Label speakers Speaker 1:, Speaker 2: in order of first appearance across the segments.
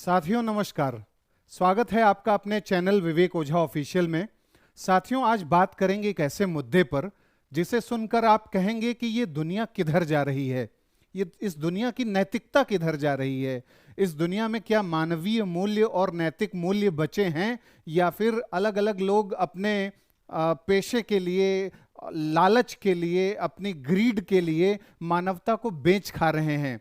Speaker 1: साथियों नमस्कार। स्वागत है आपका अपने चैनल विवेक ओझा ऑफिशियल में। साथियों, आज बात करेंगे एक ऐसे मुद्दे पर जिसे सुनकर आप कहेंगे कि ये दुनिया किधर जा रही है, ये इस दुनिया की नैतिकता किधर जा रही है, इस दुनिया में क्या मानवीय मूल्य और नैतिक मूल्य बचे हैं या फिर अलग अलग लोग अपने पेशे के लिए, लालच के लिए, अपनी ग्रीड के लिए मानवता को बेच खा रहे हैं।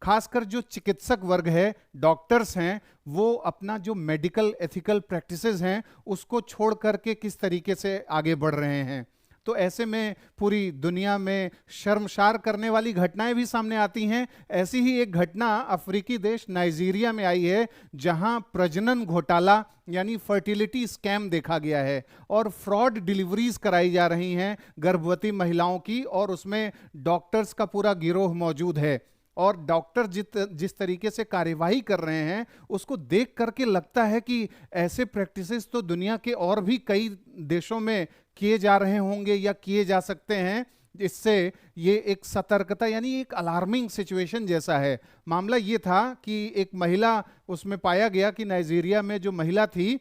Speaker 1: खासकर जो चिकित्सक वर्ग है, डॉक्टर्स हैं, वो अपना जो मेडिकल एथिकल प्रैक्टिसेस हैं उसको छोड़ करके किस तरीके से आगे बढ़ रहे हैं। तो ऐसे में पूरी दुनिया में शर्मसार करने वाली घटनाएं भी सामने आती हैं। ऐसी ही एक घटना अफ्रीकी देश नाइजीरिया में आई है, जहां प्रजनन घोटाला यानी फर्टिलिटी स्कैम देखा गया है और फ्रॉड डिलीवरीज कराई जा रही हैं गर्भवती महिलाओं की, और उसमें डॉक्टर्स का पूरा गिरोह मौजूद है। और डॉक्टर जिस तरीके से कार्यवाही कर रहे हैं उसको देख करके लगता है कि ऐसे प्रैक्टिसेस तो दुनिया के और भी कई देशों में किए जा रहे होंगे या किए जा सकते हैं। इससे ये एक सतर्कता यानी एक अलार्मिंग सिचुएशन जैसा है। मामला ये था कि एक महिला, उसमें पाया गया कि नाइजीरिया में जो महिला थी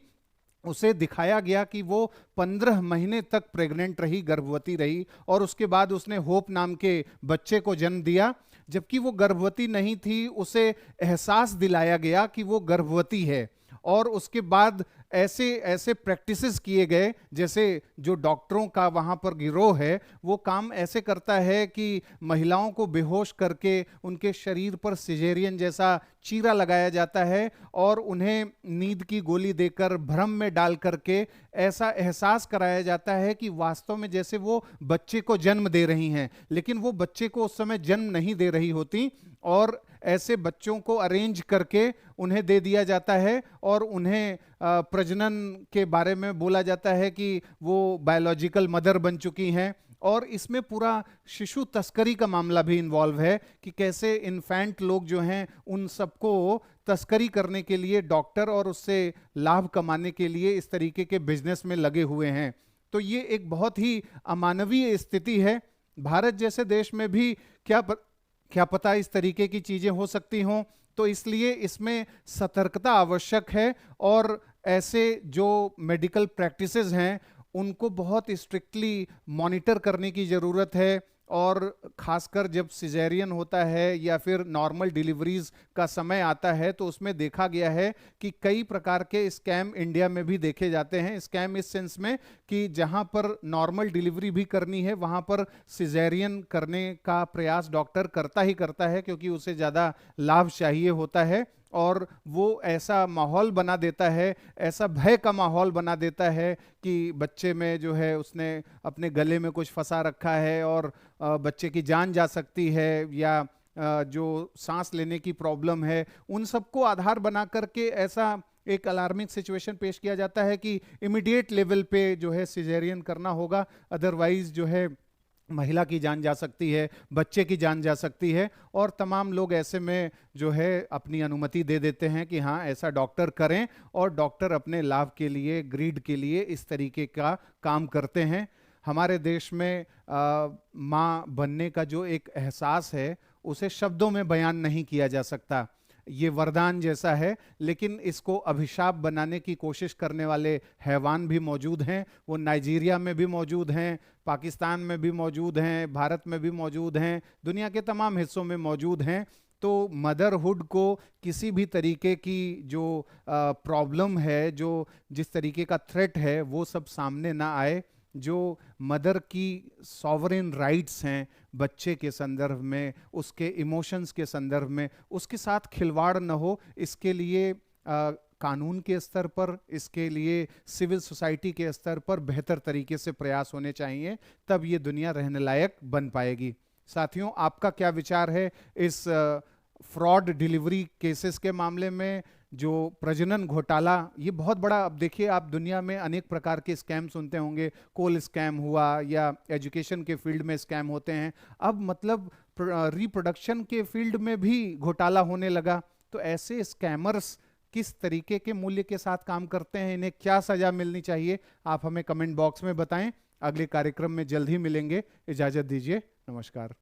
Speaker 1: उसे दिखाया गया कि वो 15 महीने तक प्रेग्नेंट रही, गर्भवती रही, और उसके बाद उसने होप नाम के बच्चे को जन्म दिया। जबकि वो गर्भवती नहीं थी, उसे एहसास दिलाया गया कि वो गर्भवती है। और उसके बाद ऐसे ऐसे प्रैक्टिसेस किए गए, जैसे जो डॉक्टरों का वहाँ पर गिरोह है वो काम ऐसे करता है कि महिलाओं को बेहोश करके उनके शरीर पर सिजेरियन जैसा चीरा लगाया जाता है और उन्हें नींद की गोली देकर भ्रम में डाल करके ऐसा एहसास कराया जाता है कि वास्तव में जैसे वो बच्चे को जन्म दे रही हैं, लेकिन वो बच्चे को उस समय जन्म नहीं दे रही होती। और ऐसे बच्चों को अरेंज करके उन्हें दे दिया जाता है और उन्हें प्रजनन के बारे में बोला जाता है कि वो बायोलॉजिकल मदर बन चुकी हैं। और इसमें पूरा शिशु तस्करी का मामला भी इन्वॉल्व है कि कैसे इन्फेंट लोग जो हैं उन सबको तस्करी करने के लिए डॉक्टर और उससे लाभ कमाने के लिए इस तरीके के बिजनेस में लगे हुए हैं। तो ये एक बहुत ही अमानवीय स्थिति है। भारत जैसे देश में भी क्या पता इस तरीके की चीजें हो सकती हों। तो इसलिए इसमें सतर्कता आवश्यक है और ऐसे जो मेडिकल प्रैक्टिसेस हैं उनको बहुत स्ट्रिक्टली मॉनिटर करने की ज़रूरत है। और ख़ासकर जब सिजेरियन होता है या फिर नॉर्मल डिलीवरीज का समय आता है तो उसमें देखा गया है कि कई प्रकार के स्कैम इंडिया में भी देखे जाते हैं। स्कैम इस सेंस में कि जहां पर नॉर्मल डिलीवरी भी करनी है वहां पर सिजेरियन करने का प्रयास डॉक्टर करता ही करता है, क्योंकि उसे ज़्यादा लाभ चाहिए होता है। और वो ऐसा माहौल बना देता है, ऐसा भय का माहौल बना देता है कि बच्चे में जो है उसने अपने गले में कुछ फंसा रखा है और बच्चे की जान जा सकती है, या जो सांस लेने की प्रॉब्लम है, उन सबको आधार बना करके ऐसा एक अलार्मिंग सिचुएशन पेश किया जाता है कि इमीडिएट लेवल पे जो है सिजेरियन करना होगा, अदरवाइज जो है महिला की जान जा सकती है, बच्चे की जान जा सकती है। और तमाम लोग ऐसे में जो है अपनी अनुमति दे देते हैं कि हाँ ऐसा डॉक्टर करें, और डॉक्टर अपने लाभ के लिए, ग्रीड के लिए इस तरीके का काम करते हैं। हमारे देश में माँ बनने का जो एक एहसास है उसे शब्दों में बयान नहीं किया जा सकता। ये वरदान जैसा है, लेकिन इसको अभिशाप बनाने की कोशिश करने वाले हैवान भी मौजूद हैं। वो नाइजीरिया में भी मौजूद हैं, पाकिस्तान में भी मौजूद हैं, भारत में भी मौजूद हैं, दुनिया के तमाम हिस्सों में मौजूद हैं। तो मदरहुड को किसी भी तरीके की जो प्रॉब्लम है, जो जिस तरीके का थ्रेट है, वो सब सामने ना आए। जो मदर की सॉवरेन राइट्स हैं बच्चे के संदर्भ में, उसके इमोशंस के संदर्भ में, उसके साथ खिलवाड़ न हो, इसके लिए कानून के स्तर पर, इसके लिए सिविल सोसाइटी के स्तर पर बेहतर तरीके से प्रयास होने चाहिए, तब ये दुनिया रहने लायक बन पाएगी। साथियों, आपका क्या विचार है इस फ्रॉड डिलीवरी केसेस के मामले में? जो प्रजनन घोटाला, ये बहुत बड़ा, अब देखिए आप दुनिया में अनेक प्रकार के स्कैम सुनते होंगे, कोल स्कैम हुआ या एजुकेशन के फील्ड में स्कैम होते हैं, अब मतलब रिप्रोडक्शन के फील्ड में भी घोटाला होने लगा। तो ऐसे स्कैमर्स किस तरीके के मूल्य के साथ काम करते हैं, इन्हें क्या सजा मिलनी चाहिए, आप हमें कमेंट बॉक्स में बताएं। अगले कार्यक्रम में जल्द ही मिलेंगे, इजाजत दीजिए, नमस्कार।